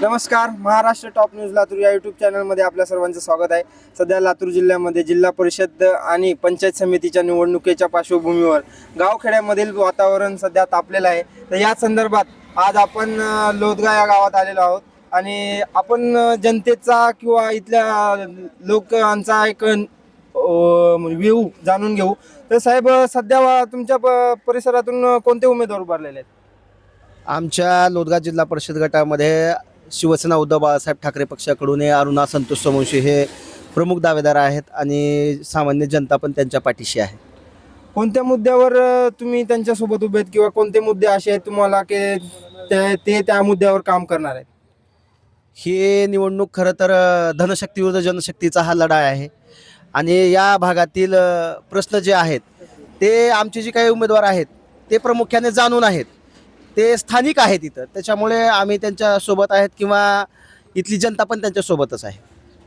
नमस्कार. Maharashtra top news Latur या YouTube चॅनलमध्ये आपल्या सर्वांचं स्वागत आहे. सध्या लातूर जिल्ह्यामध्ये जिल्हा परिषद आणि पंचायत समितीच्या निवडणुकीच्या पार्श्वभूमीवर गावखेड्यामधील वातावरण सध्या तापलेलं आहे. तर या संदर्भात आज आपण लोदगा या गावात आलेलो आहोत आणि आपण जनतेचा किंवा इथल्या लोकांचा एक व्ह्यू जाणून घेऊ. तर साहेब, सध्या तुमच्या परिसरातून कोणते उमेदवार उभारलेले आहेत? आमच्या लोदगा जिल्हा परिषद गटामध्ये शिवसेना उद्धव बाळासाहेब ठाकरे पक्षाकडून अरुणा संतोष सोमवंशी हे प्रमुख दावेदार आहेत आणि सामान्य जनता पण त्यांच्या पाठीशी आहे. कोणत्या मुद्द्यावर तुम्ही त्यांच्यासोबत उभे आहेत किंवा कोणते मुद्दे असे आहेत तुम्हाला की ते त्या मुद्द्यावर काम करणार आहेत? ही निवडणूक खरं तर धनशक्ती विरुद्ध जनशक्तीचा हा लढा आहे आणि या भागातील प्रश्न जे आहेत ते आमचे जे काही उमेदवार आहेत ते प्रामुख्याने जाणून आहेत, ते स्थानिक आहेत इथं, त्याच्यामुळे आम्ही त्यांच्यासोबत आहेत किंवा इथली जनता पण त्यांच्यासोबतच आहे.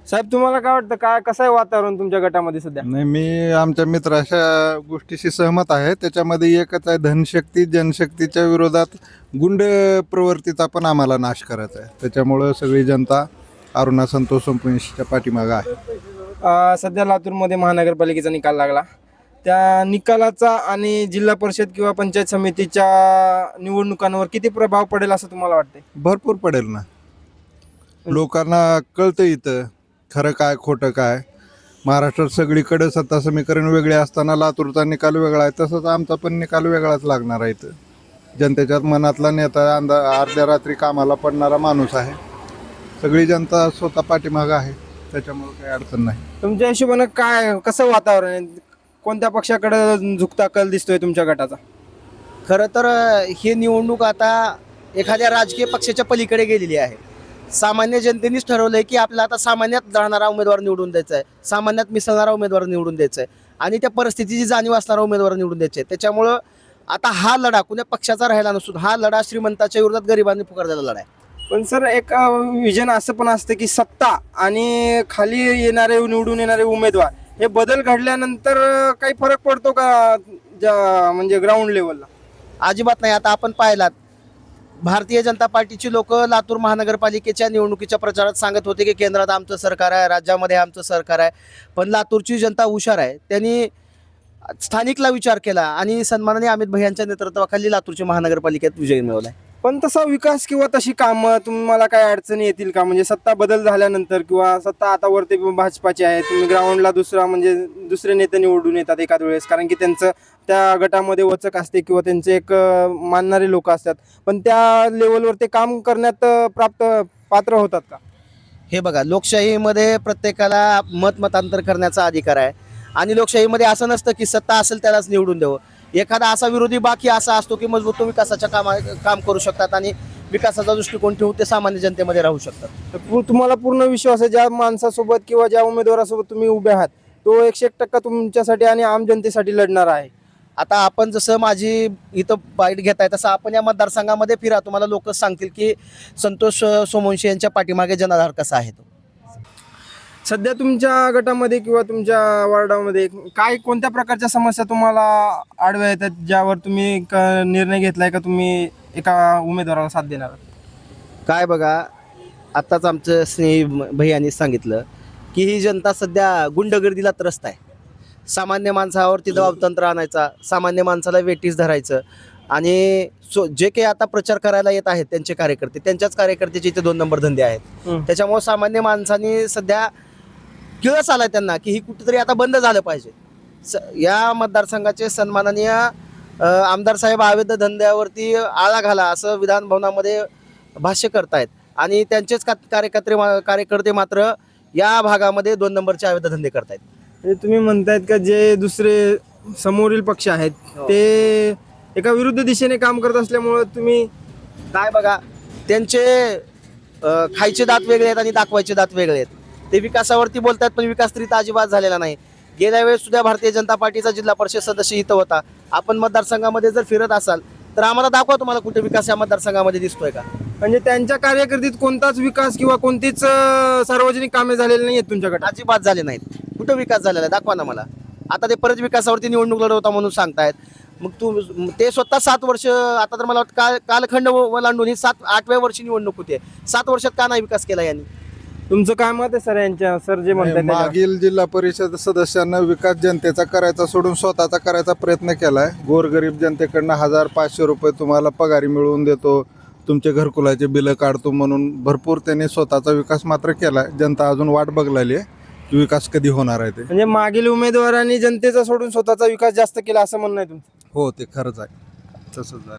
साहेब, तुम्हाला काय वाटतं, काय कसं आहे वातावरण तुमच्या गटामध्ये सध्या? नाही, मी आमच्या मित्राच्या गोष्टीशी सहमत आहे. त्याच्यामध्ये एकच आहे, धनशक्ती जनशक्तीच्या विरोधात गुंड प्रवृत्तीचा पण आम्हाला नाश करायचा आहे. त्याच्यामुळं सगळी जनता अरुणा संतोष सोमवंशीच्या पाठीमागं आहे. सध्या लातूरमध्ये महानगरपालिकेचा निकाल लागला. त्या निकालाचा आणि जिल्हा परिषद किंवा पंचायत समितीच्या निवडणुकांवर किती प्रभाव पडेल असं तुम्हाला वाटते? भरपूर पडेल ना. लोकांना कळतं इथं खरं काय खोटं काय. महाराष्ट्रात सगळीकडे सत्ता समीकरण वेगळे असताना लातूरचा निकाल वेगळा आहे, तसंच आमचा पण निकाल वेगळाच लागणार आहे. इथं जनतेच्या मनातला नेता, अर्ध्या रात्री कामाला पडणारा माणूस आहे. सगळी जनता स्वतः पाठीमागं आहे, त्याच्यामुळे काही अडचण नाही. तुमच्या हिशोबानं काय कसं वातावरण आहे? कोणत्या पक्षाकडे झुकता कल दिसतोय तुमच्या गटाचा? खरं तर ही निवडणूक आता एखाद्या राजकीय पक्षाच्या पलीकडे गेलेली आहे. सामान्य जनतेनेच ठरवलं आहे की आपल्याला आता सामान्यात जाणारा उमेदवार निवडून द्यायचा आहे, सामान्यात मिसळणारा उमेदवार निवडून द्यायचा आहे आणि त्या परिस्थितीची जाणीव असणारा उमेदवार निवडून द्यायचे आहे. त्याच्यामुळं आता हा लढा कुण्या पक्षाचा राहिला नसून हा लढा श्रीमंताच्या विरोधात गरिबांनी पुकारलेला लढा आहे. पण सर, एक विजन असं पण असतं की सत्ता आणि खाली येणारे निवडून येणारे उमेदवार हे बदल घडल्यानंतर काही फरक पडतो का म्हणजे ग्राउंड लेवलला? अजिबात नाही. आता आपण पाहिलात, भारतीय जनता पार्टीची लोक लातूर महानगरपालिकेच्या निवडणुकीच्या प्रचारात सांगत होते की केंद्रात आमचं सरकार आहे, राज्यामध्ये आमचं सरकार आहे. पण लातूरची जनता हुशार आहे, त्यांनी स्थानिकला विचार केला आणि सन्माननीय अमित भैयांच्या नेतृत्वाखाली लातूरच्या महानगरपालिकेत विजय मिळवला आहे. पण तसा विकास किंवा तशी कामं तुम्हाला काय अडचणी येतील का? म्हणजे सत्ता बदल झाल्यानंतर किंवा सत्ता आता वरती भाजपाची आहे, तुम्ही ग्राउंडला दुसरे नेते निवडून येतात एखाद वेळेस, कारण की त्यांचं त्या गटामध्ये वचक असते किंवा त्यांचे एक मानणारे लोक असतात, पण त्या लेवलवर ते काम करण्यात पात्र होतात का? हे बघा, लोकशाहीमध्ये प्रत्येकाला मतांतर करण्याचा अधिकार आहे आणि लोकशाहीमध्ये असं नसतं की सत्ता असेल त्यालाच निवडून द्यावं. एखादा असा विरोधी बाकी असा असतो की मजबूत तो विकासाच्या काम करू शकतात आणि विकासाचा दृष्टिकोन ठेवून ते सामान्य जनतेमध्ये राहू शकतात. तर तुम्हाला पूर्ण विश्वास आहे ज्या माणसासोबत किंवा ज्या उमेदवारासोबत तुम्ही उभे आहात तो 101% तुमच्यासाठी आणि आम जनतेसाठी लढणार आहे? आता आपण जसं माझी इथं बाईट घेताय तसं आपण या मतदारसंघामध्ये फिरा, तुम्हाला लोक सांगतील की संतोष सोमवंशी यांच्या पाठीमागे जनाधार कसा आहे तो. सध्या तुमच्या गटामध्ये किंवा तुमच्या वार्डामध्ये कोणत्या प्रकारच्या समस्या तुम्हाला आडव्या येतात ज्यावर तुम्ही एक निर्णय घेतलाय का तुम्ही एका उमेदवाराला साथ देणार? काय बघा, आत्ताच आमचं स्नेही भैयांनी सांगितलं की ही जनता सध्या गुंडगर्दीला त्रस्त आहे. सामान्य माणसावरती दबावतंत्र आणायचा, सामान्य माणसाला वेटीस धरायचं आणि जे काही आता प्रचार करायला येत आहेत त्यांचे कार्यकर्ते, त्यांच्याच कार्यकर्त्याचे इथे 2 नंबर धंदे आहेत. त्याच्यामुळे सामान्य माणसांनी सध्या किळस आलाय त्यांना की ही कुठेतरी आता बंद झालं पाहिजे. या मतदारसंघाचे सन्माननीय आमदार साहेब अवैध धंद्यावरती आळा घाला असं विधान भवनामध्ये भाष्य करतायत आणि त्यांचेच कार्यकर्ते मात्र या भागामध्ये 2 नंबरचे अवैध धंदे करतायत. म्हणजे तुम्ही म्हणतायत का जे दुसरे समोरील पक्ष आहेत ते एका विरुद्ध दिशेने काम करत असल्यामुळे तुम्ही काय बघा, त्यांचे खायचे दात वेगळे आहेत आणि दाखवायचे दात वेगळे आहेत. ते विकासावरती बोलतात पण विकास तरी अजिबात झालेला नाही. गेल्या वेळेस सुद्धा भारतीय जनता पार्टीचा जिल्हा परिषद सदस्य इथं होता. आपण मतदारसंघामध्ये जर फिरत असाल तर आम्हाला दाखवा तुम्हाला कुठे विकास या मतदारसंघामध्ये दिसतोय का. म्हणजे त्यांच्या कार्यकर्तीत कोणताच विकास किंवा कोणतीच सार्वजनिक कामे झालेली नाही आहेत तुमच्याकडे? अजिबात झाले नाहीत. कुठं विकास झालेला आहे दाखवा ना मला. आता ते परत विकासावरती निवडणूक लढवता म्हणून सांगतायत. मग ते स्वतः 7 वर्ष, आता तर मला वाटतं कालखंड ओलांडून ही 8व्या वर्षी निवडणूक होते. 7 वर्षात का नाही विकास केला यांनी? तुमचं काय मत आहे सर यांच्या, सर जे म्हणतात त्याच्यावर? मागील जिल्हा परिषद सदस्यांना विकास जनतेचा करायचा सोडून स्वतःचा करायचा प्रयत्न केलाय. गोरगरीब जनतेकडनं 1,500 रुपये तुम्हाला पगारी मिळवून देतो, तुमचे घरकुलाचे बिलं काढतो म्हणून भरपूर त्यांनी स्वतःचा विकास मात्र केलाय. जनता अजून वाट बघलेली आहे की विकास कधी होणार आहे ते. म्हणजे मागील उमेदवारांनी जनतेचा सोडून स्वतःचा विकास जास्त केला असं म्हणणं आहे तुमचं? हो, ते खरंच आहे, तसंच आहे.